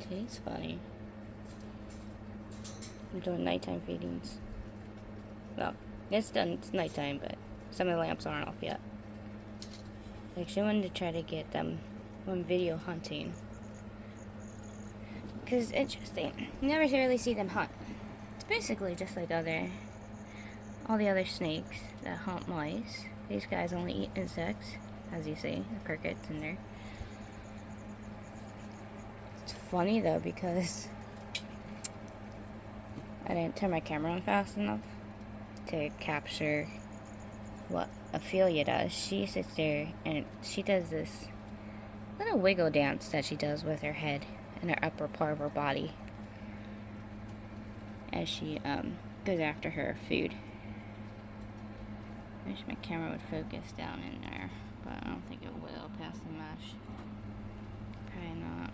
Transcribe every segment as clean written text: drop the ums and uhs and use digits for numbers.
He's funny. I'm doing nighttime feedings. Well, it's done. It's nighttime, but some of the lamps aren't off yet. I actually wanted to try to get them on video hunting. Because it's interesting. You never really see them hunt. It's basically just like all the other snakes that hunt mice. These guys only eat insects, as you see, the crickets in there. It's funny though because I didn't turn my camera on fast enough to capture what Ophelia does. She sits there and she does this little wiggle dance that she does with her head and her upper part of her body as she goes after her food. I wish my camera would focus down in there, but I don't think it will past the mesh. Probably not.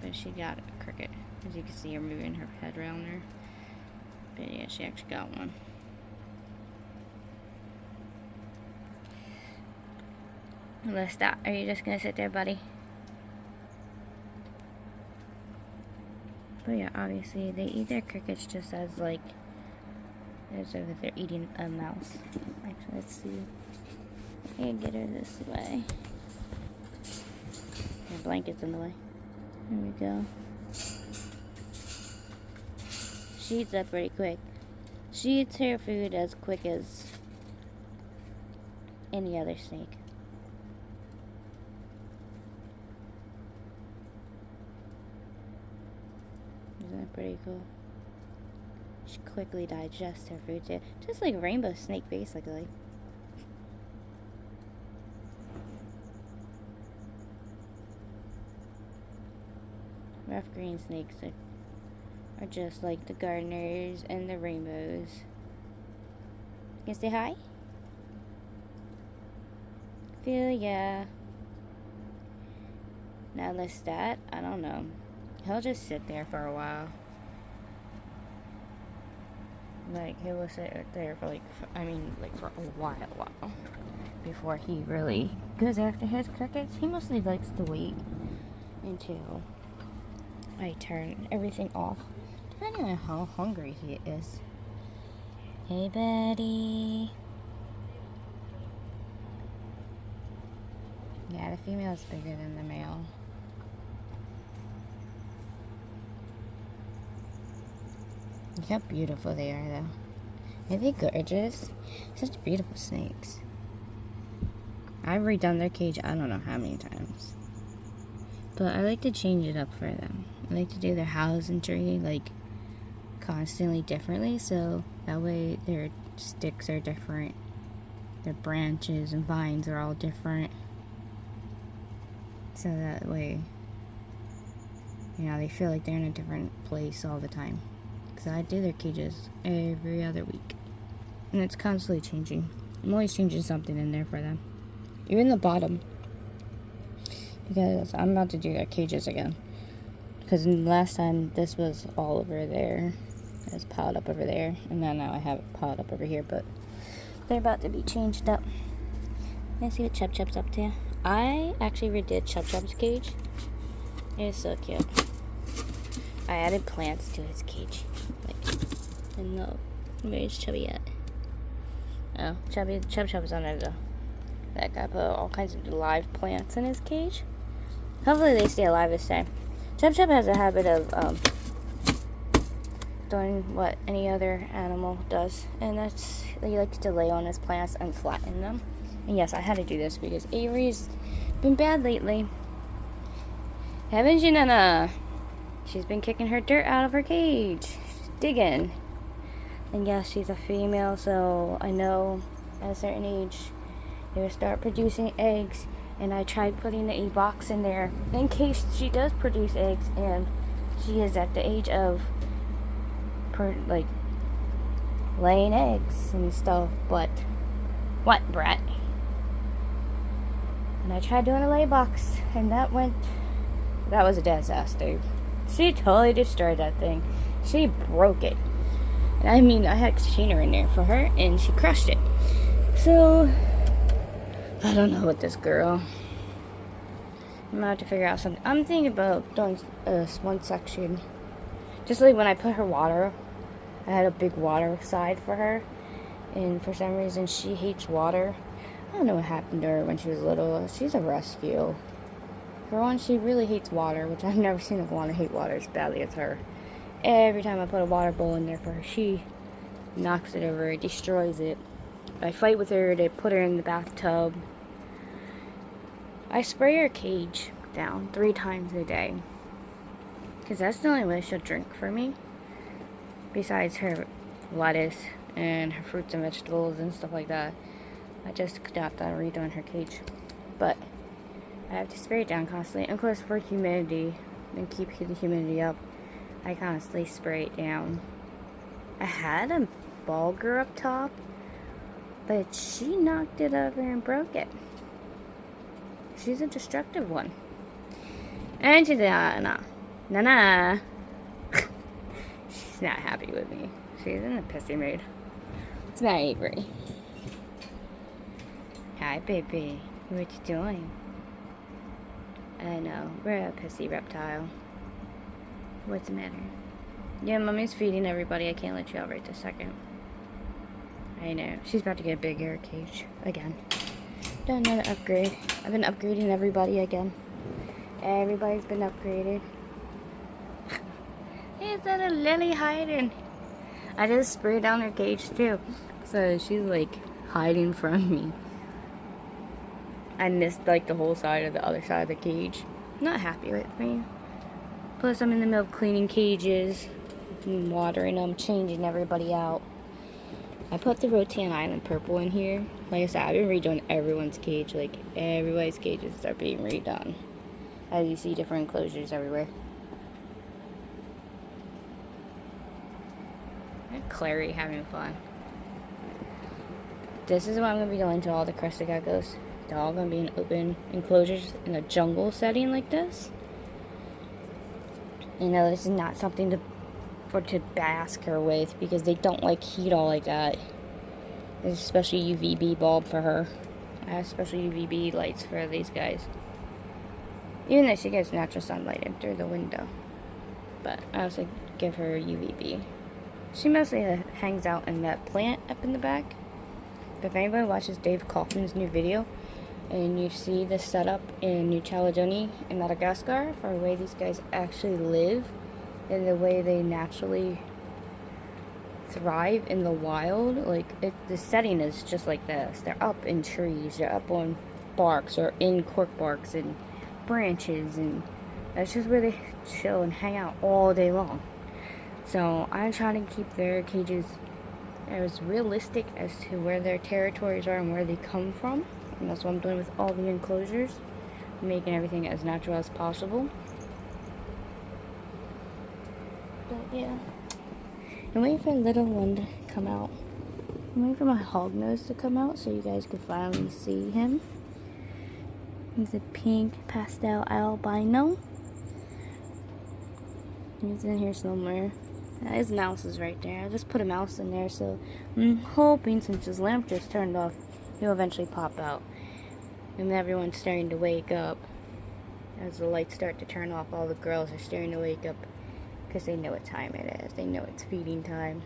But she got a cricket. As you can see her moving her head around there. But yeah, she actually got one. Let's stop. Are you just gonna sit there, buddy? But yeah, obviously they eat their crickets just as like as if they're eating a mouse. Actually, let's see. I can get her this way. Her blanket's in the way. There we go. She eats up pretty quick. She eats her food as quick as any other snake. Isn't that pretty cool? She quickly digests her food too. Just like a rainbow snake, basically. Rough green snakes are just like the gardeners and the rainbows. You can say hi? Feel ya. Now Lestat, I don't know. He'll just sit there for a while. Like, he will sit there for for a while before he really goes after his crickets. He mostly likes to wait until I turn everything off, depending on how hungry he is. Hey, buddy. Yeah, the female is bigger than the male. Look how beautiful they are, though. Aren't they gorgeous? Such beautiful snakes. I've redone their cage I don't know how many times. But I like to change it up for them. I like to do their housing tree, like, constantly differently, so that way their sticks are different. Their branches and vines are all different. So that way, you know, they feel like they're in a different place all the time. Because I do their cages every other week. And it's constantly changing. I'm always changing something in there for them. Even the bottom. Because I'm about to do their cages again. Because last time this was all over there. It was piled up over there. And then now I have it piled up over here. But they're about to be changed up. Let's see what Chub Chub's up to. I actually redid Chub Chub's cage. It is so cute. I added plants to his cage. And no, where's Chubby at? Oh, Chub Chub's under that guy put all kinds of live plants in his cage. Hopefully they stay alive this time. Chub Chub has a habit of doing what any other animal does, and that's he likes to lay on his plants and flatten them. And yes, I had to do this because Avery's been bad lately. Haven't you, Nana? She's been kicking her dirt out of her cage. She's digging. And yes, she's a female, so I know at a certain age they will start producing eggs. And I tried putting the box in there in case she does produce eggs and she is at the age of laying eggs and stuff. But what, Brett? And I tried doing a lay box, and that was a disaster. She totally destroyed that thing. She broke it. And I mean, I had container in there for her, and she crushed it. So, I don't know what this girl. I'm gonna have to figure out something. I'm thinking about doing one section. Just like when I put her water, I had a big water side for her. And for some reason, she hates water. I don't know what happened to her when she was little. She's a rescue. For one, she really hates water, which I've never seen a iguana hate water as badly as her. Every time I put a water bowl in there for her, she knocks it over, destroys it. I fight with her to put her in the bathtub. I spray her cage down 3 times a day. Because that's the only way she'll drink for me. Besides her lettuce and her fruits and vegetables and stuff like that. I just got done redoing her cage. But I have to spray it down constantly. And of course, for humidity and keep the humidity up, I constantly spray it down. I had a bulger up top, but she knocked it over and broke it. She's a destructive one. And she's nah. She's not happy with me. She's in a pissy mood. It's not Avery. Hi, baby. What you doing? I know, we're a pissy reptile. What's the matter? Yeah, Mommy's feeding everybody. I can't let you out right this second. I know. She's about to get a big air cage again. Done another upgrade. I've been upgrading everybody again. Everybody's been upgraded. Is that a Lily hiding? I just sprayed down her cage too. So she's like hiding from me. I missed like the whole side of the other side of the cage. Not happy with me. Plus I'm in the middle of cleaning cages, and watering them, changing everybody out. I put the Rotan Island purple in here. Like I said, I've been redoing everyone's cage. Like everybody's cages are being redone. As you see, different enclosures everywhere. And Clary having fun. This is what I'm going to be doing to all the crested geckos. They're all going to be in open enclosures in a jungle setting like this. You know, this is not something to bask her with because they don't like heat all like that. There's a special UVB bulb for her. I have special UVB lights for these guys. Even though she gets natural sunlight in through the window. But I also give her UVB. She mostly hangs out in that plant up in the back. But if anybody watches Dave Kaufman's new video, and you see the setup in New Caledonia and Madagascar for the way these guys actually live and the way they naturally thrive in the wild, like the setting is just like this. They're up in trees, they're up on barks or in cork barks and branches, and that's just where they chill and hang out all day long. So I'm trying to keep their cages as realistic as to where their territories are and where they come from. And that's what I'm doing with all the enclosures. Making everything as natural as possible. But yeah. I'm waiting for a little one to come out. I'm waiting for my hognose to come out so you guys can finally see him. He's a pink pastel albino. He's in here somewhere. His mouse is right there. I just put a mouse in there, so I'm hoping since his lamp just turned off, he'll eventually pop out. And everyone's starting to wake up. As the lights start to turn off, all the girls are starting to wake up because they know what time it is. They know it's feeding time.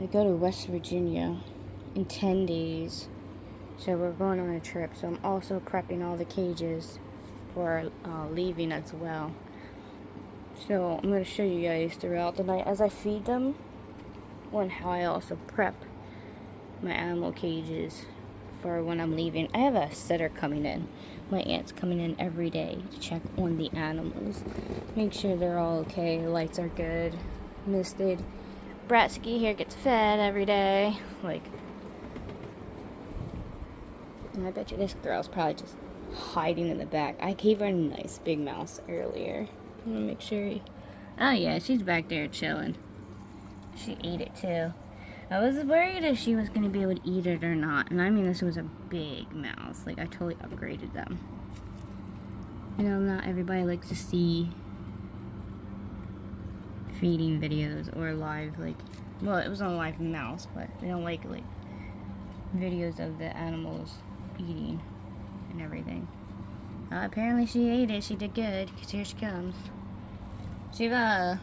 I go to West Virginia in 10 days. So we're going on a trip. So I'm also prepping all the cages for leaving as well. So I'm going to show you guys throughout the night as I feed them on how I also prep my animal cages for when I'm leaving. I have a sitter coming in. My aunt's coming in every day to check on the animals. Make sure they're all okay. The lights are good. Misted. Bratsky here gets fed every day. Like, and I bet you this girl's probably just hiding in the back. I gave her a nice big mouse earlier. I'm gonna make sure oh yeah, she's back there chilling. She ate it too. I was worried if she was gonna be able to eat it or not. And I mean, this was a big mouse. Like, I totally upgraded them. You know, not everybody likes to see feeding videos or live, like, well, it was on live mouse, but they don't like videos of the animals eating. and everything. Apparently she ate it. She did good, because here she comes. Shiva!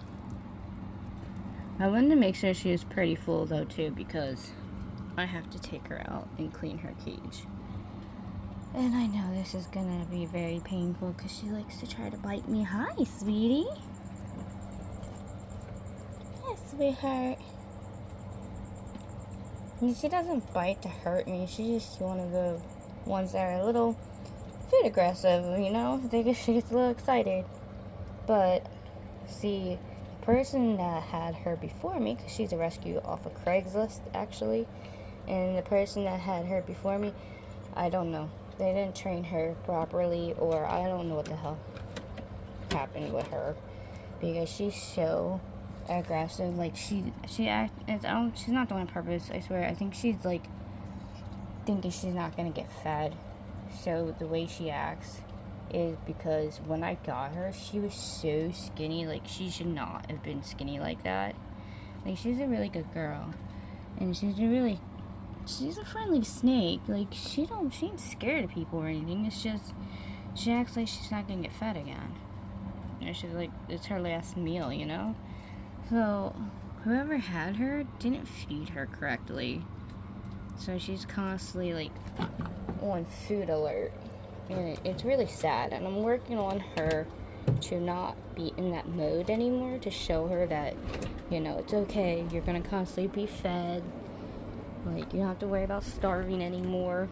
I wanted to make sure she was pretty full, though, too, because I have to take her out and clean her cage. And I know this is gonna be very painful, because she likes to try to bite me. Hi, sweetie! Yes, sweetheart. She doesn't bite to hurt me. She's just one of the ones that are a little bit aggressive, you know? She gets a little excited. But, see, the person that had her before me, because she's a rescue off of Craigslist, actually, and the person that had her before me, I don't know. They didn't train her properly, or I don't know what the hell happened with her, because she's so aggressive. Like, she's not doing it on purpose, I swear. I think she's like thinking she's not gonna get fed, so the way she acts is because when I got her, she was so skinny. Like, she should not have been skinny like that. Like, she's a really good girl, and she's a friendly snake. Like, she ain't scared of people or anything. It's just she acts like she's not gonna get fed again, and she's like, it's her last meal, you know. So, whoever had her didn't feed her correctly. So she's constantly, like, on food alert. And it's really sad. And I'm working on her to not be in that mode anymore, to show her that, you know, it's okay. You're going to constantly be fed. Like, you don't have to worry about starving anymore.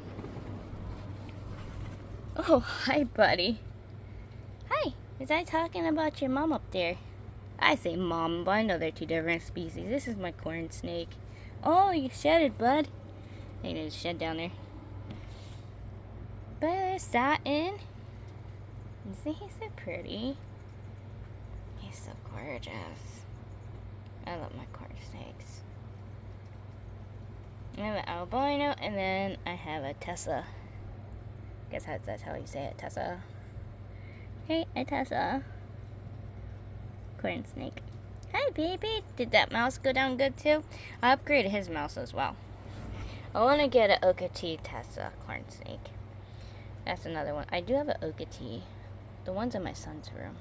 Oh, hi, buddy. Hi. Was I talking about your mom up there? I say mom, but I know they're two different species. This is my corn snake. Oh, you shedded, bud. I need to shed down there. But there's satin. Isn't he so pretty? He's so gorgeous. I love my corn snakes. I have an albino, and then I have a Tessa. Guess that's how you say it, Tessa. Hey, a Tessa. Corn snake. Hi, baby. Did that mouse go down good too? I upgraded his mouse as well. I want to get an Okati Tessa corn snake. That's another one. I do have an Okati. The one's in my son's room.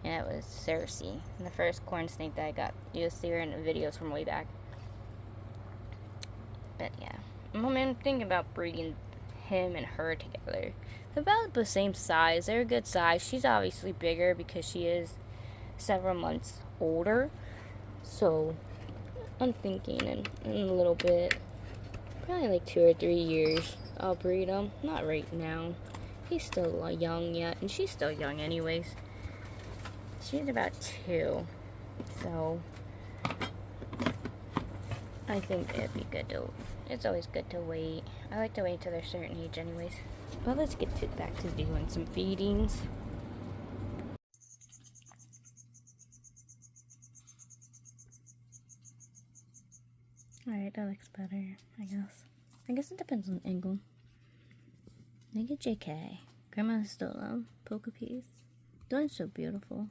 And it was Cersei, the first corn snake that I got. You'll see her in the videos from way back. But yeah, I'm thinking about breeding him and her together. They're about the same size. They're a good size. She's obviously bigger because she is several months older. So I'm thinking in a little bit, probably like 2 or 3 years, I'll breed him. Not right now. He's still young yet, and she's still young anyways. She's about 2, so I think it'd be good to, it's always good to wait. I like to wait till they're a certain age anyways. But let's get back to doing some feedings. Alright, that looks better, I guess. I guess it depends on the angle. Look at JK. Grandma stole poker piece. Doing so beautiful.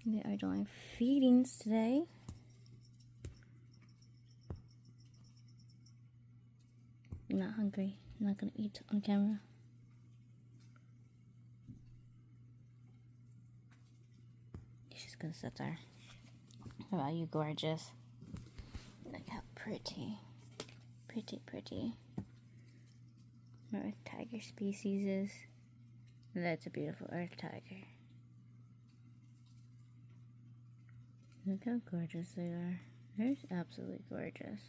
They are doing feedings today. I'm not hungry. I'm not gonna eat on camera. She's gonna sit there. How about you, gorgeous? Look how pretty. Pretty, pretty. Earth tiger species is. That's a beautiful earth tiger. Look how gorgeous they are. They're absolutely gorgeous.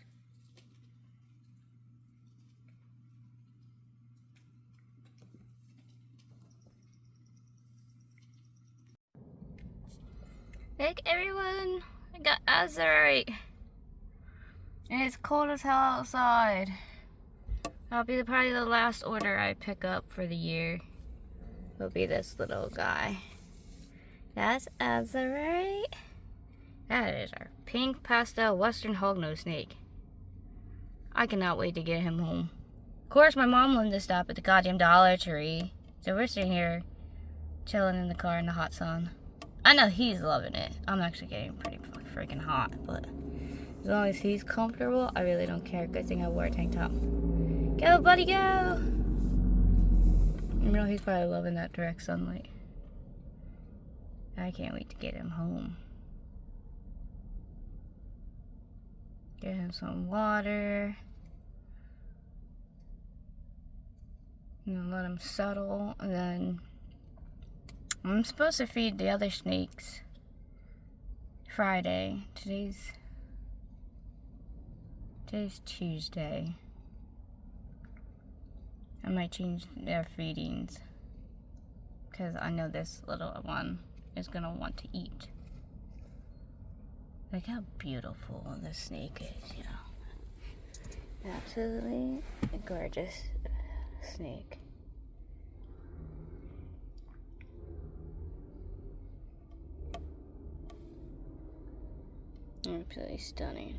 Look, everyone, I got azurite. And it's cold as hell outside. That'll be probably the last order I pick up for the year. Will be this little guy. That's azurite. That is our pink pastel western hognose snake. I cannot wait to get him home. Of course, my mom wanted to stop at the goddamn Dollar Tree. So we're sitting here, chilling in the car in the hot sun. I know he's loving it. I'm actually getting pretty freaking hot, but as long as he's comfortable, I really don't care. Good thing I wore a tank top. Go, buddy, go! You know, he's probably loving that direct sunlight. I can't wait to get him home. Get him some water. Let him settle, and then I'm supposed to feed the other snakes Friday. Today's Tuesday. I might change their feedings because I know this little one is gonna want to eat. Look how beautiful this snake is, Absolutely gorgeous snake. Absolutely stunning.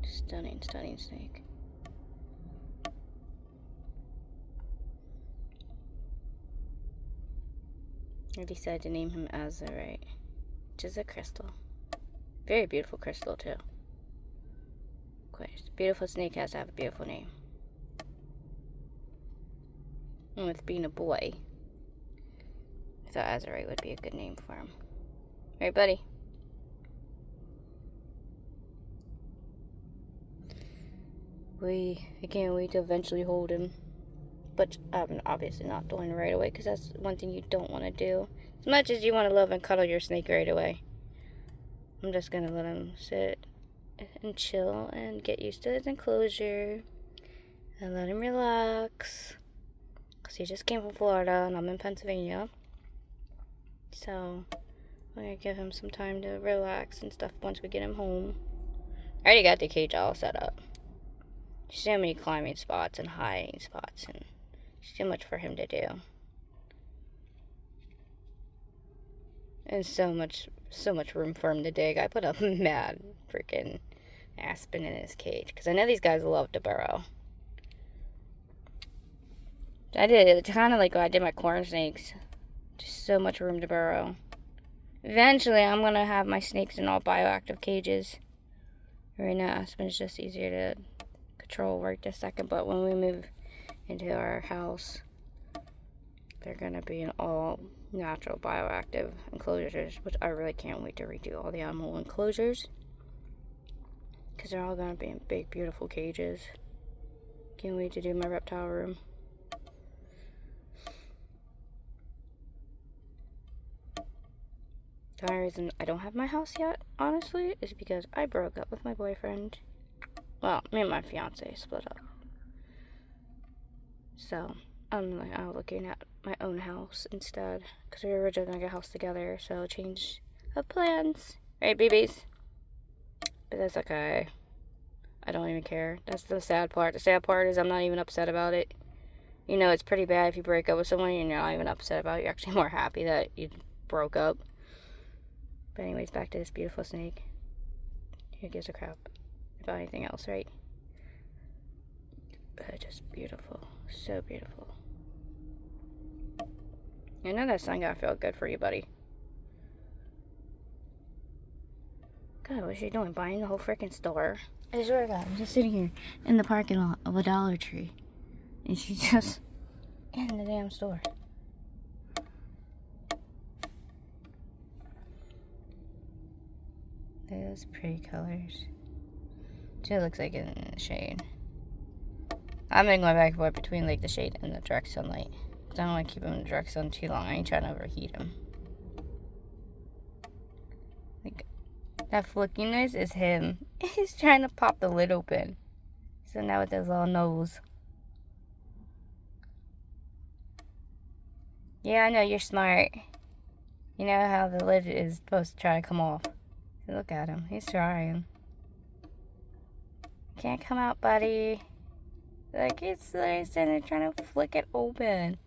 Stunning snake. I decided to name him Azurite, which is a crystal. Very beautiful crystal, too. Of course, beautiful snake has to have a beautiful name. And with being a boy, I thought Azurite would be a good name for him. Right, buddy? I can't wait to eventually hold him. But I'm obviously not doing it right away, because that's one thing you don't want to do. As much as you want to love and cuddle your snake right away, I'm just going to let him sit and chill and get used to his enclosure. And let him relax. Because he just came from Florida and I'm in Pennsylvania. So, I'm going to give him some time to relax and stuff once we get him home. I already got the cage all set up. There's so many climbing spots and hiding spots, and it's too much for him to do. And so much room for him to dig. I put a mad freaking aspen in his cage, because I know these guys love to burrow. I did it kind of like when I did my corn snakes. Just so much room to burrow. Eventually, I'm going to have my snakes in all bioactive cages. Right now, aspen is just easier to control right this second, but when we move into our house, they're going to be in all natural bioactive enclosures, which I really can't wait to redo all the animal enclosures, because they're all going to be in big, beautiful cages. Can't wait to do my reptile room. The only reason I don't have my house yet, honestly, is because I broke up with my boyfriend. Well, me and my fiance split up. So, I'm looking at my own house instead, because we were originally going to get a house together, so change of plans. Right, babies? But that's okay. I don't even care. That's the sad part. The sad part is I'm not even upset about it. You know, it's pretty bad if you break up with someone and you're not even upset about it. You're actually more happy that you broke up. But anyways, back to this beautiful snake. Who gives a crap about anything else, right? Just beautiful. So beautiful. I know that sun gotta feel good for you, buddy. God, what's she doing? Buying the whole freaking store? I swear to God, I'm just sitting here in the parking lot of a Dollar Tree. And she's just in the damn store. Those pretty colors. It looks like it in the shade. I've been going back and forth between like the shade and the direct sunlight. Because I don't want to keep him in the direct sun too long. I ain't trying to overheat him. Like, that flickiness is him. He's trying to pop the lid open. So now with his little nose. Yeah, I know you're smart. You know how the lid is supposed to try to come off. Look at him. He's trying. Can't come out, buddy. Like, it's nice and they're trying to flick it open.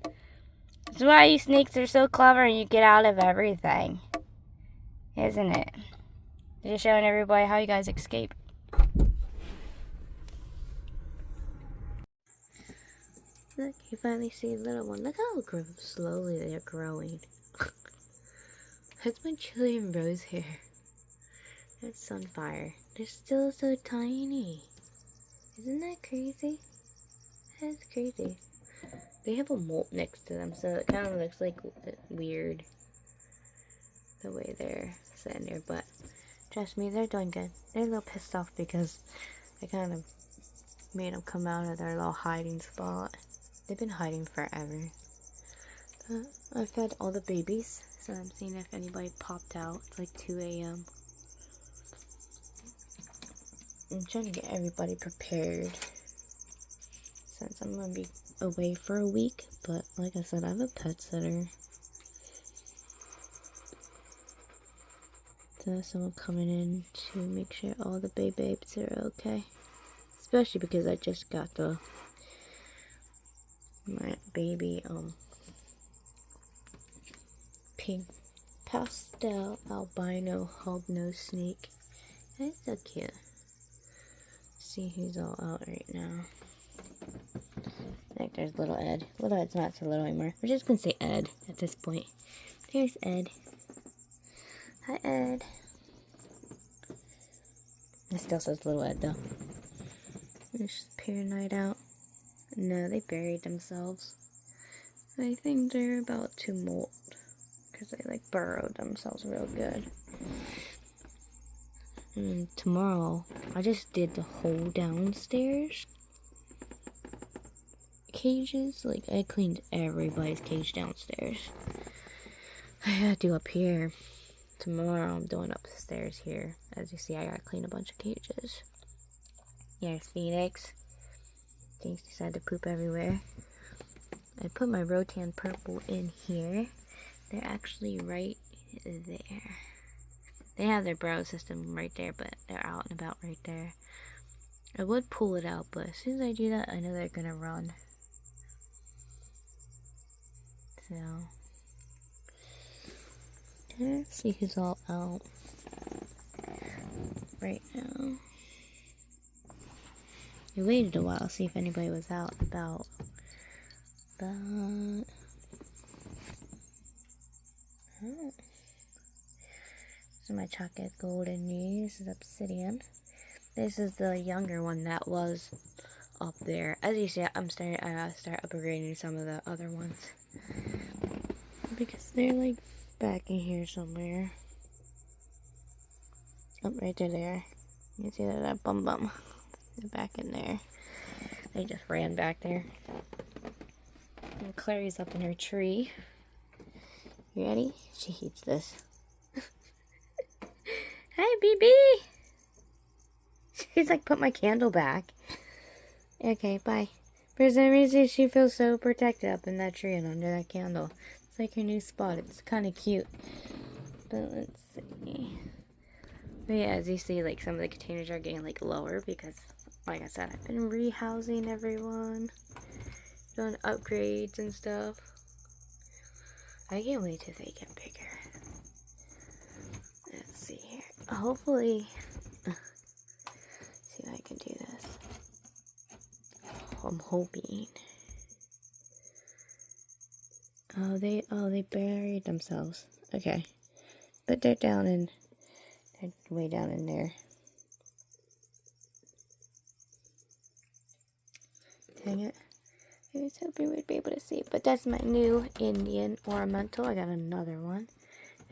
That's why you snakes are so clever and you get out of everything. Isn't it? Just showing everybody how you guys escape. Look, you finally see a little one. Look how slowly they're growing. That's my chili and rose hair. That's Sunfire. They're still so tiny. Isn't that crazy? That's crazy. They have a molt next to them, so it kind of looks like weird the way they're sitting there. But trust me, they're doing good. They're a little pissed off because I kind of made them come out of their little hiding spot. They've been hiding forever. But I fed all the babies, so I'm seeing if anybody popped out. It's like 2 a.m. I'm trying to get everybody prepared since I'm going to be away for a week. But like I said, I have a pet sitter. So there's someone coming in to make sure all the babes are okay. Especially because I just got my baby pink pastel albino hognose snake. It's so cute. See who's all out right now. I think there's little Ed. Little Ed's not so little anymore. We're just gonna say Ed at this point. There's Ed. Hi, Ed. It still says little Ed though. There's Paranoid out. No, they buried themselves. I think they're about to molt because they like burrowed themselves real good. And tomorrow, I just did the whole downstairs cages. Like, I cleaned everybody's cage downstairs. I gotta do up here. Tomorrow, I'm doing upstairs here. As you see, I gotta clean a bunch of cages. Here's Phoenix. Things decided to poop everywhere. I put my Rotan purple in here. They're actually right there. They have their burrow system right there, but they're out and about right there. I would pull it out, but as soon as I do that, I know they're gonna run. So, let's see who's all out right now. I waited a while to see if anybody was out about, but oh. This is my chocolate golden knee. This is obsidian. This is the younger one that was up there. As you see, I gotta start upgrading some of the other ones because they're like back in here somewhere. Oh, right there. You can see that bum. They're back in there. They just ran back there. And Clary's up in her tree. You ready? She hates this. Hi, BB! She's like, put my candle back. Okay, bye. For some reason, she feels so protected up in that tree and under that candle. It's like her new spot. It's kind of cute. But let's see. But yeah, as you see, like, some of the containers are getting, like, lower because, like I said, I've been rehousing everyone. Doing upgrades and stuff. I can't wait till they get bigger. Let's see here. Hopefully, see if I can do this. I'm hoping. Oh, they buried themselves. Okay, but they're way down in there. Dang it! I was hoping we'd be able to see, but that's my new Indian ornamental. I got another one.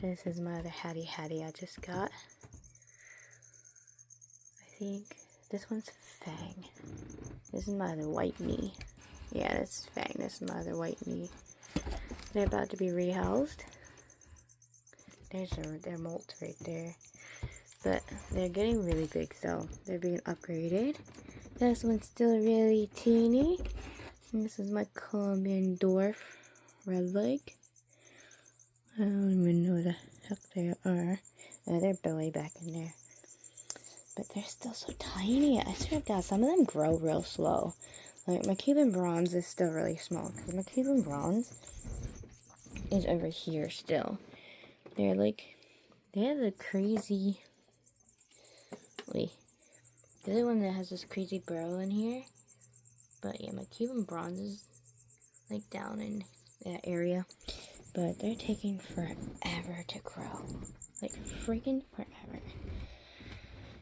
This is my other Hattie I just got. I think this one's Fang. This is my other white knee. Yeah, this is Fang. This is my other white knee. They're about to be rehoused. There's their molt right there. But they're getting really big, so they're being upgraded. This one's still really teeny. And this is my Colombian dwarf redleg. I don't even know what the heck they are. Oh, they're belly back in there. But they're still so tiny. I swear to God, some of them grow real slow. Like, my Cuban bronze is still really small. Because my Cuban bronze is over here still. They're like, they have the crazy, wait, the other one that has this crazy burrow in here. But yeah, my Cuban bronze is like down in that area. But they're taking forever to grow. Like, freaking forever.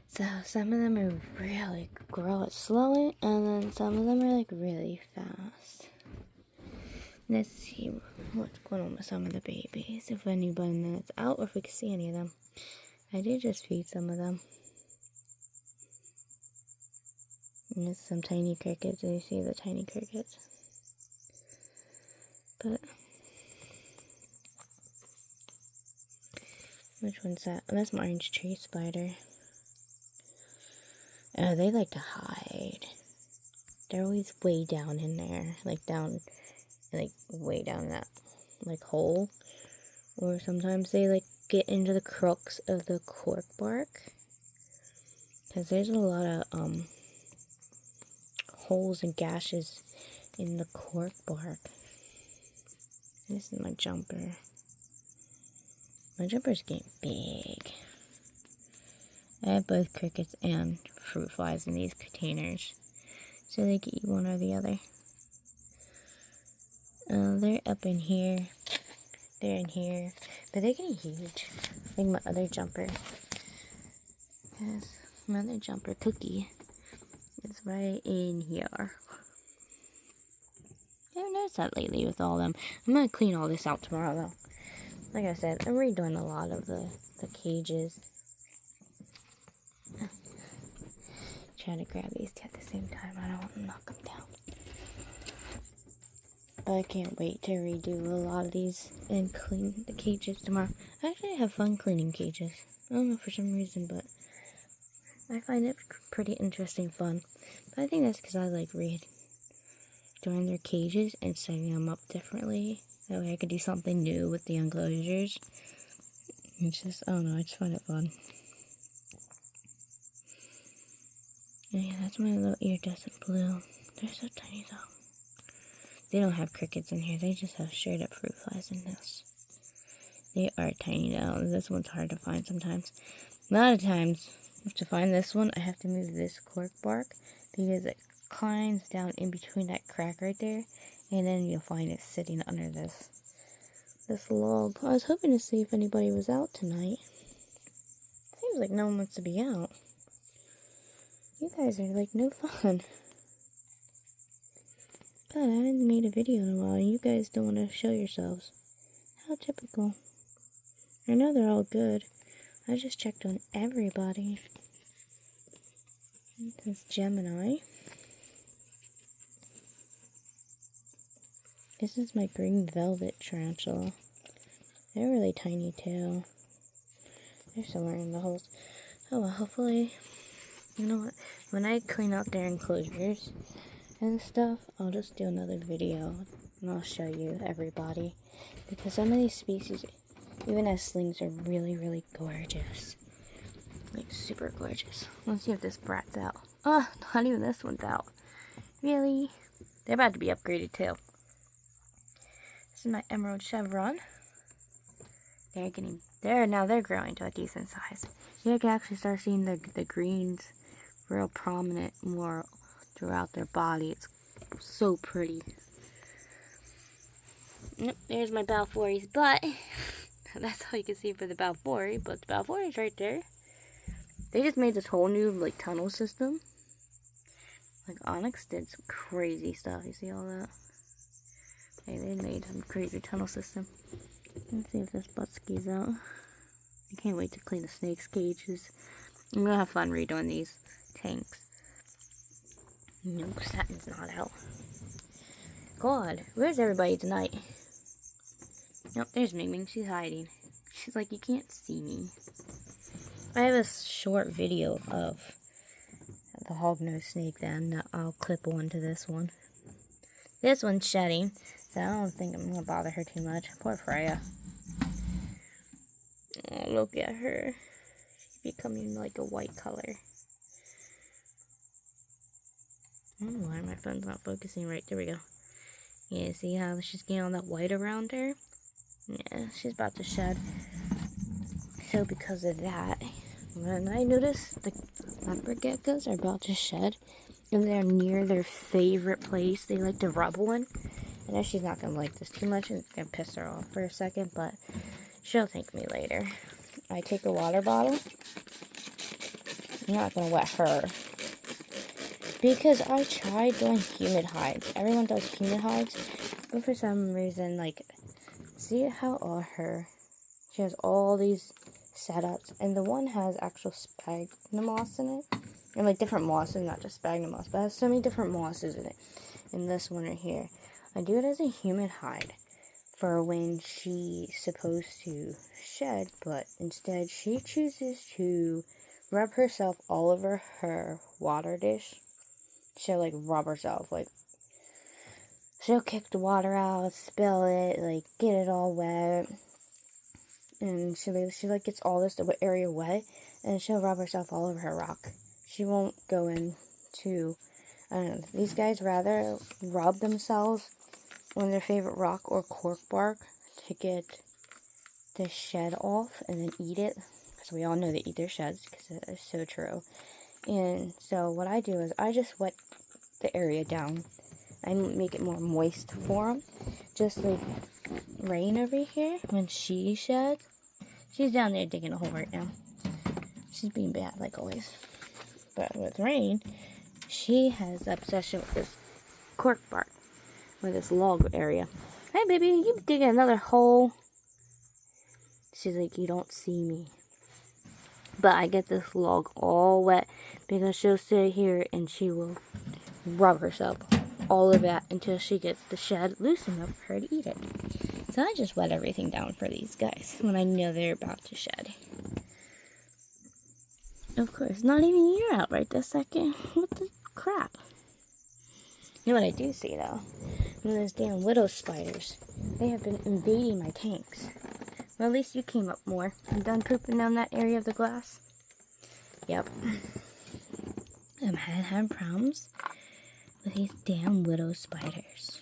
So some of them are really grow it slowly, and then some of them are like really fast. Let's see what's going on with some of the babies. If anybody knows out, or if we can see any of them. I did just feed some of them. And there's some tiny crickets. And you see the tiny crickets. But which one's that? Oh, that's my orange tree spider. Oh, they like to hide. They're always way down in there, like way down in that like hole. Or sometimes they like get into the crooks of the cork bark, because there's a lot of holes and gashes in the cork bark. This is my jumper. My jumper's getting big. I have both crickets and fruit flies in these containers, so they can eat one or the other. They're up in here. They're in here, but they're getting huge. Like my other jumper. Yes, my other jumper, Cookie, is right in here. I haven't noticed that lately with all of them. I'm gonna clean all this out tomorrow, though. Like I said, I'm redoing a lot of the cages. Try to grab these two at the same time. I don't want to knock them down. But I can't wait to redo a lot of these and clean the cages tomorrow. I actually have fun cleaning cages. I don't know for some reason, but I find it pretty interesting fun. But I think that's because I like redoing their cages and setting them up differently. That way I could do something new with the enclosures. It's just, I don't know, I just find it fun. And yeah, that's my little iridescent blue. They're so tiny though. They don't have crickets in here, they just have straight up fruit flies in this. They are tiny though. This one's hard to find sometimes. A lot of times, to find this one, I have to move this cork bark because it climbs down in between that crack right there, and then you'll find it sitting under this log. I was hoping to see if anybody was out tonight. Seems like no one wants to be out. You guys are like no fun. God, I haven't made a video in a while and you guys don't want to show yourselves. How typical. I know they're all good. I just checked on everybody. This is Gemini. This is my green velvet tarantula. They're really tiny too. They're somewhere in the holes. Oh well, hopefully, you know what? When I clean out their enclosures and stuff, I'll just do another video and I'll show you everybody. Because some of these species, even as slings, are really, really gorgeous. Like super gorgeous. Let's see if this brat's out. Oh, not even this one's out. Really? They're about to be upgraded too. This is my emerald chevron. They're growing to a decent size. You can actually start seeing the greens real prominent more throughout their body. It's so pretty. Yep, there's my Balfour's butt. That's all you can see for the Balfour, but the Balfour is right there. They just made this whole new like tunnel system. Like Onyx did some crazy stuff. You see all that? Hey, they made some crazy tunnel system. Let's see if this butt-ski's out. I can't wait to clean the snake's cages. I'm gonna have fun redoing these tanks. Nope, Satin's not out. God, where's everybody tonight? Nope, there's Ming Ming. She's hiding. She's like, you can't see me. I have a short video of the hognose snake then that I'll clip onto this one. This one's shedding, so I don't think I'm gonna bother her too much. Poor Freya. Oh, look at her. She's becoming like a white color. I don't know why my phone's not focusing right. There we go. Yeah, see how she's getting all that white around her? Yeah, she's about to shed. So because of that, when I notice the leopard geckos are about to shed, and they're near their favorite place they like to rub one, I know she's not going to like this too much, and it's going to piss her off for a second, but she'll thank me later. I take a water bottle, I'm not gonna wet her. Because I tried doing humid hides. Everyone does humid hides. But for some reason, like, see how all her, she has all these setups. And the one has actual sphagnum moss in it. And like different mosses, not just sphagnum moss. But it has so many different mosses in it. And this one right here. I do it as a humid hide for when she's supposed to shed. But instead, she chooses to rub herself all over her water dish. She'll like rub herself, like she'll kick the water out, spill it, like get it all wet, and she like gets all this area wet, and she'll rub herself all over her rock. She won't go into, I don't know, these guys rather rub themselves on their favorite rock or cork bark to get the shed off and then eat it, because we all know they eat their sheds, because it is so true. And so what I do is I just wet the area down. I make it more moist for them. Just like Rain over here, when she sheds, she's down there digging a hole right now. She's being bad like always. But with Rain, she has obsession with this cork bark, with this log area. Hey baby, you digging another hole? She's like, you don't see me. But I get this log all wet because she'll sit here and she will rub herself all of that until she gets the shed loose enough for her to eat it. So I just wet everything down for these guys when I know they're about to shed. Of course, not even you're out right this second. What the crap? You know what I do see though? One of those damn widow spiders. They have been invading my tanks. Well, at least you came up more. I'm done pooping down that area of the glass. Yep. I'm having problems with these damn widow spiders.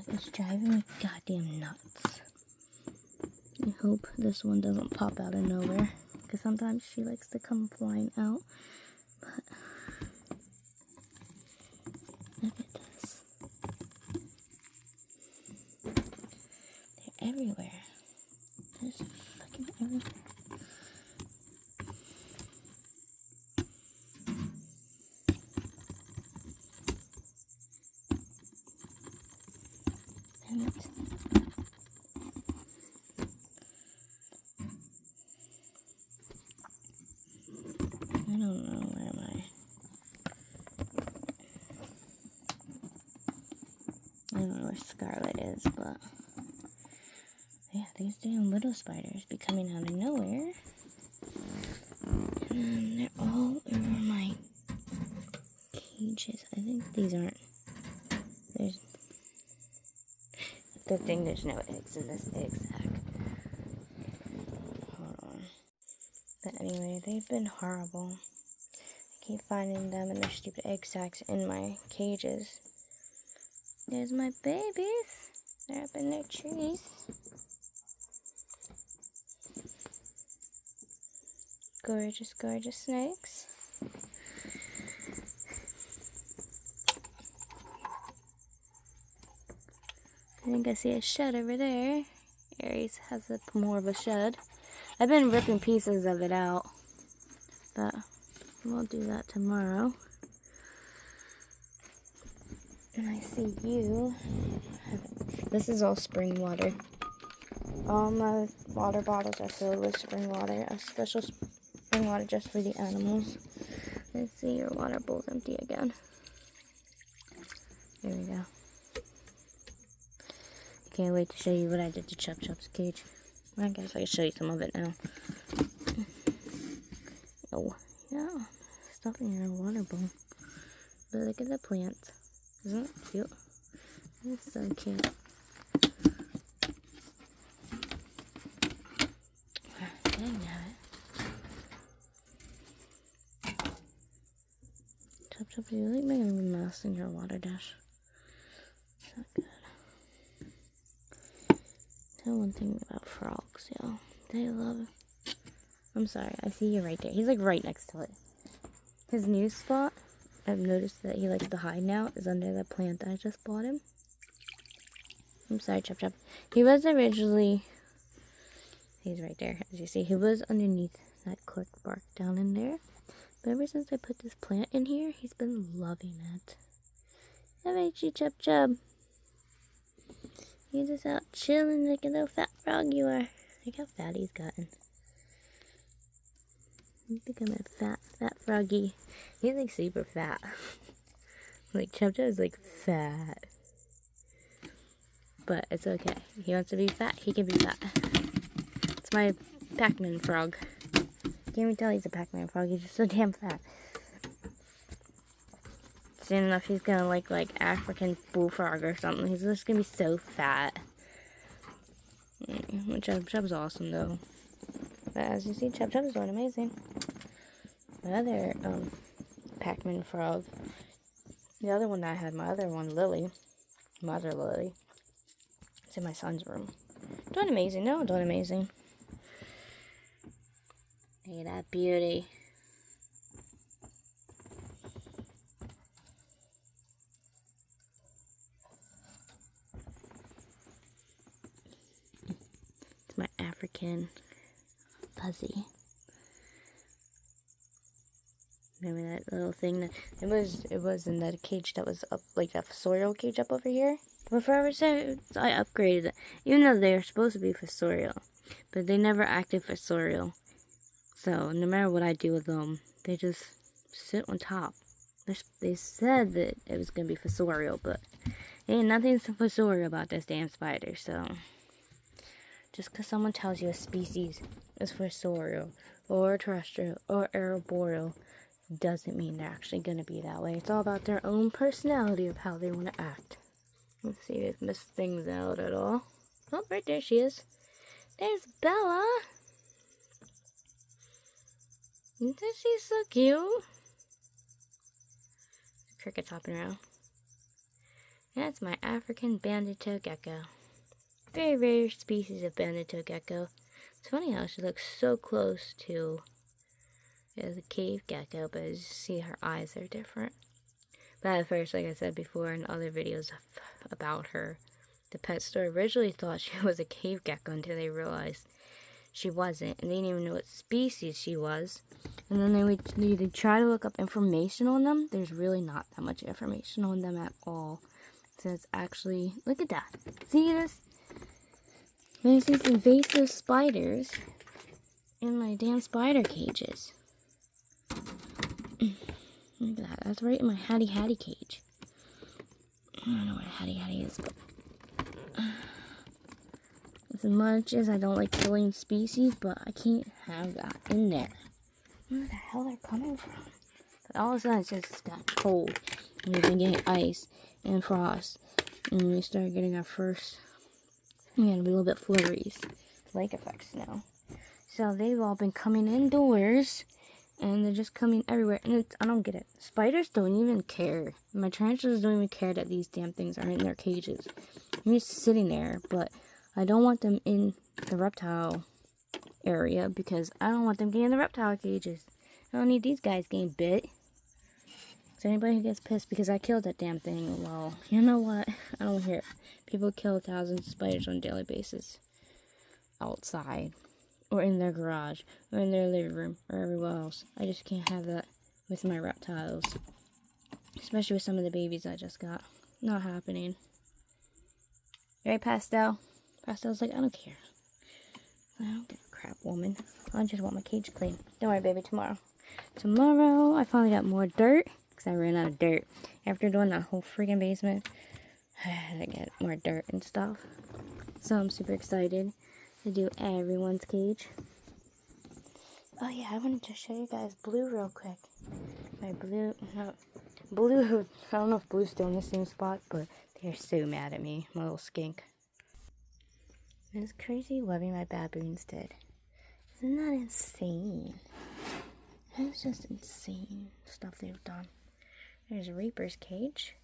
It's driving me goddamn nuts. I hope this one doesn't pop out of nowhere, because sometimes she likes to come flying out. But look at this. They're everywhere. They're just fucking everywhere. Damn it. I don't know, where am I? I don't know where Scarlet is, but yeah, these damn widow spiders be coming out of nowhere. And they're all over my cages. I think these aren't. There's. Good thing there's no eggs in this egg sack. Hold on. But anyway, they've been horrible. I keep finding them and their stupid egg sacs in my cages. There's my babies. They're up in their trees. Gorgeous, gorgeous snakes. I think I see a shed over there. Aries has more of a shed. I've been ripping pieces of it out, but we'll do that tomorrow. And I see you. This is all spring water. All my water bottles are filled with spring water. A special spring water just for the animals. Let's see, your water bowl's empty again. There we go. Can't wait to show you what I did to Chub Chub's cage. I guess I can show you some of it now. Oh, yeah. Stuff in your water bowl. But look at the plants. Isn't it cute? It's so cute. Dang it. Chub Chub, you like making a mess in your water dish. It's not good. Tell one thing about frogs, y'all. They love. I'm sorry, I see you right there. He's like right next to it. His new spot, I've noticed that he likes to hide now, is under the plant I just bought him. I'm sorry, Chub Chub. He was originally He's right there. As you see, he was underneath that cork bark down in there. But ever since I put this plant in here, he's been loving it. How about you, Chub Chub? You're just out chilling like a little fat frog you are. Look how fat he's gotten. He's becoming a fat froggy. He's like super fat. Like Chub Chub is like fat. But it's okay. He wants to be fat, he can be fat. It's my Pac-Man frog. Can't even tell he's a Pac-Man frog, he's just so damn fat. Soon enough he's gonna look like African bullfrog or something. He's just gonna be so fat. Chub's awesome though. But as you see, Chub is doing amazing. My other Pac-Man frog, the other one that I had, my other one, Lily, Mother Lily, it's in my son's room. Doing amazing, no, doing amazing. Look at that beauty. It's my African fuzzy. Remember that little thing that it was in that cage that was up, like that fossorial cage up over here. But forever since I upgraded it, even though they're supposed to be fossorial, but they never acted fossorial. So no matter what I do with them, they just sit on top. They said that it was gonna be fossorial, but ain't nothing fossorial about this damn spider. So just because someone tells you a species is fossorial or terrestrial or arboreal doesn't mean they're actually going to be that way. It's all about their own personality of how they want to act. Let's see if I missed things out at all. Oh, right there she is. There's Bella. Isn't she so cute? Cricket's hopping around. That's my African banded-toe gecko. Very rare species of banded-toe gecko. It's funny how she looks so close to the cave gecko, but as you see, her eyes are different. But at first, like I said before in other videos about her, the pet store originally thought she was a cave gecko until they realized she wasn't, and they didn't even know what species she was. And then they try to look up information on them. There's really not that much information on them at all. So it's actually, look at that. See this? There's these invasive spiders in my damn spider cages. Look at that. That's right in my Hattie cage. I don't know what Hattie is, but as much as I don't like killing species, but I can't have that in there. Where the hell they're coming from? But all of a sudden it's just got cold. And we've been getting ice and frost. And we start getting our first, a little bit flurries. Lake effects now. So they've all been coming indoors. And they're just coming everywhere. And I don't get it. Spiders don't even care. My tarantulas don't even care that these damn things are in their cages. I'm just sitting there. But I don't want them in the reptile area. Because I don't want them getting in the reptile cages. I don't need these guys getting bit. So anybody who gets pissed because I killed that damn thing, well, you know what? I don't hear it. People kill thousands of spiders on a daily basis. Outside. Or in their garage, or in their living room, or everywhere else. I just can't have that with my reptiles. Especially with some of the babies I just got. Not happening. Right, Pastel? Pastel's like, I don't care. I don't give a crap, woman. I just want my cage clean. Don't worry, baby, tomorrow. Tomorrow, I finally got more dirt, because I ran out of dirt. After doing that whole freaking basement, I had to get more dirt and stuff. So I'm super excited to do everyone's cage. Oh yeah, I wanted to show you guys Blue real quick. My Blue, I don't know if Blue's still in the same spot, but they're so mad at me, my little skink. This crazy webbing my baboons did. Isn't that insane? That's just insane stuff they've done. There's Reaper's cage.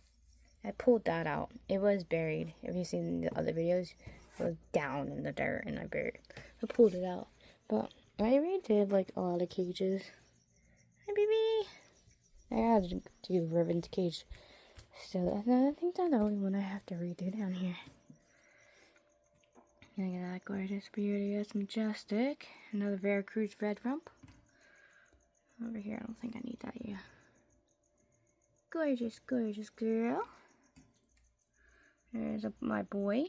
I pulled that out. It was buried. If you've seen the other videos, it was down in the dirt and I buried it. I pulled it out. But I redid like a lot of cages. Hi, baby. I had to do Riven's cage. So I think that's the only one I have to redo down here. Look at that gorgeous beauty. That's Majestic. Another Veracruz red rump. Over here, I don't think I need that yet. Gorgeous, gorgeous girl. There's my boy,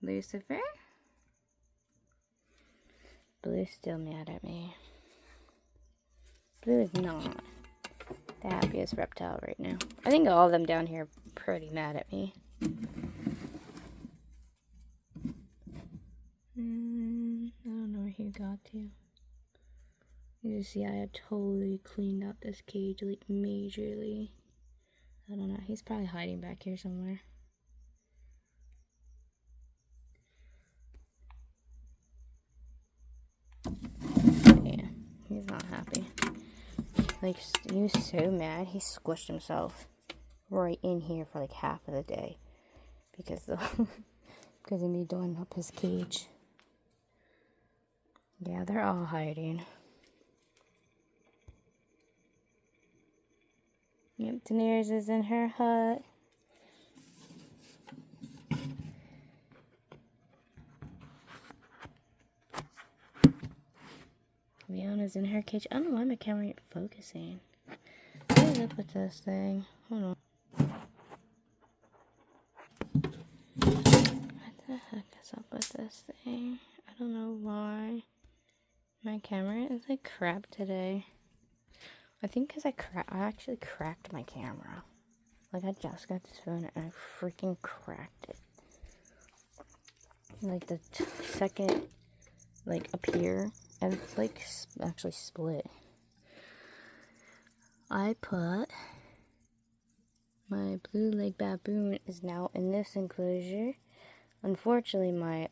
Lucifer. Blue's still mad at me. Blue is not the happiest reptile right now. I think all of them down here are pretty mad at me. I don't know where he got to. You see, I had totally cleaned out this cage, like, majorly. I don't know. He's probably hiding back here somewhere. Yeah, he's not happy. Like, he was so mad, he squished himself right in here for like half of the day. Because of me doing up his cage. Yeah, they're all hiding. Yep, Daenerys is in her hut. Leona's in her cage. I don't know why my camera ain't focusing. What is up with this thing? Hold on. What the heck is up with this thing? I don't know why. My camera is like crap today. I think because I actually cracked my camera. Like, I just got this phone and I freaking cracked it. Like, the second, like, up here, and it's like actually split. I put my blue leg baboon is now in this enclosure. Unfortunately, my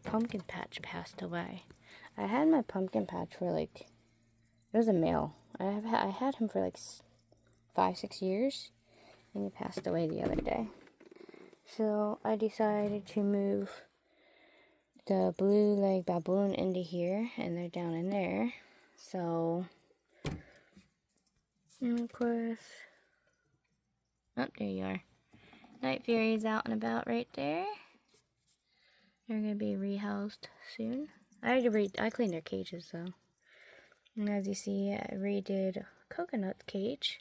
pumpkin patch passed away. I had my pumpkin patch for like, it was a male. I had him for like 5-6 years, and he passed away the other day. So I decided to move the blue leg baboon into here, and they're down in there. So, and of course, oh, there you are. Night Fury's out and about right there. They're gonna be rehoused soon. I cleaned their cages though. And as you see, I redid Coconut's cage.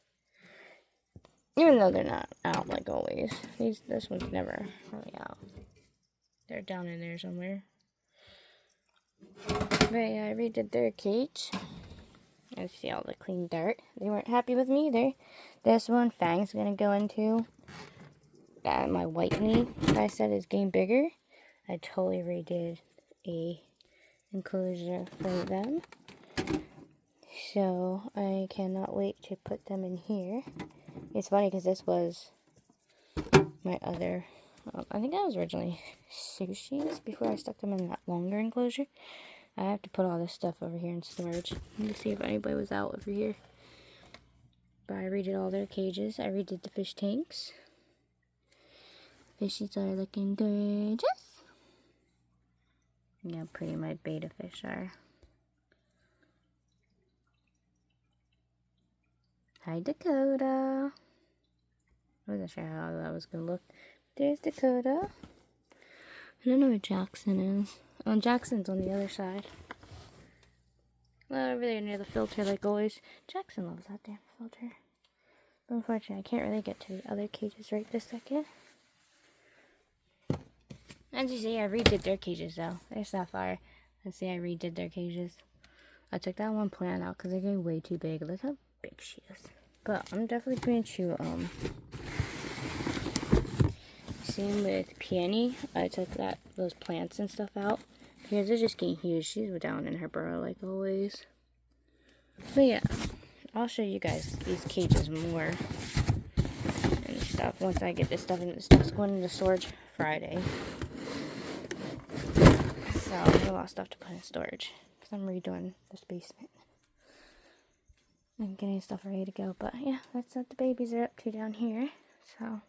Even though they're not out like always. This one's never really out. They're down in there somewhere. But yeah, I redid their cage. And see all the clean dirt. They weren't happy with me either. This one, Fang's gonna go into. My white knee, I said, is getting bigger. I totally redid a enclosure for them. So I cannot wait to put them in here. It's funny because this was my other, I think that was originally Sushi's before I stuck them in that longer enclosure. I have to put all this stuff over here in storage. Let me see if anybody was out over here. But I redid all their cages. I redid the fish tanks. Fishies are looking gorgeous. Look how pretty my beta fish are. Hi, Dakota. I wasn't sure how that was going to look. There's Dakota. I don't know where Jackson is. Oh, Jackson's on the other side. Well, over there near the filter, like always. Jackson loves that damn filter. But unfortunately, I can't really get to the other cages right this second. As you see, I redid their cages though. They're Sapphire. Let's see, I redid their cages. I took that one plant out because they're getting way too big. Look how big she is. But I'm definitely going to, same with Peony. I took those plants and stuff out because they're just getting huge. She's down in her burrow like always. But yeah, I'll show you guys these cages more and stuff once I get this stuff in. This stuff's going into storage Friday. So I have a lot of stuff to put in storage because I'm redoing this basement and getting stuff ready to go. But yeah, that's what the babies are up to down here. So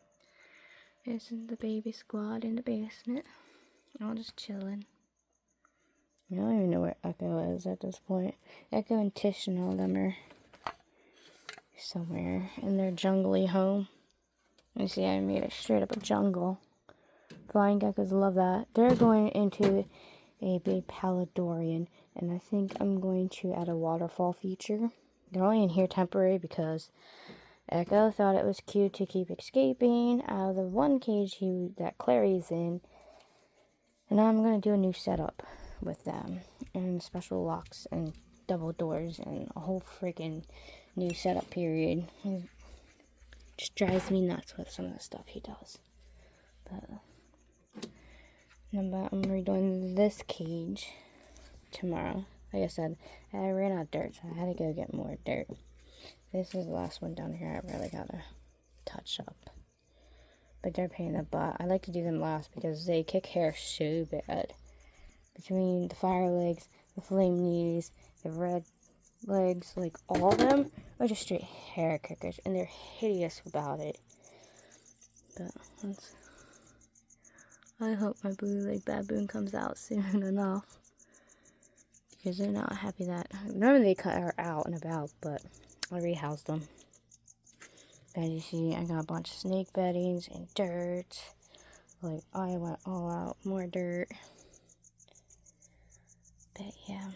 this is the baby squad in the basement. All just chilling. I don't even know where Echo is at this point. Echo and Tish and all them are somewhere in their jungly home. You see, I made it straight up a jungle. Flying geckos love that. They're going into a big paludorian, and I think I'm going to add a waterfall feature. They're only in here temporary because Echo thought it was cute to keep escaping out of the one cage that Clary's in. And now I'm going to do a new setup with them, and special locks and double doors and a whole freaking new setup period. It just drives me nuts with some of the stuff he does. But I'm redoing this cage tomorrow. Like I said, I ran out of dirt, so I had to go get more dirt. This is the last one down here I really gotta touch up. But they're a pain in the butt. I like to do them last because they kick hair so bad. Between the fire legs, the flame knees, the red legs, like all of them are just straight hair kickers, and they're hideous about it. But I hope my blue leg baboon comes out soon enough, because they're not happy that normally they cut her out and about, but I rehoused them. As you see, I got a bunch of snake beddings and dirt. Like, I went all out, more dirt. But yeah.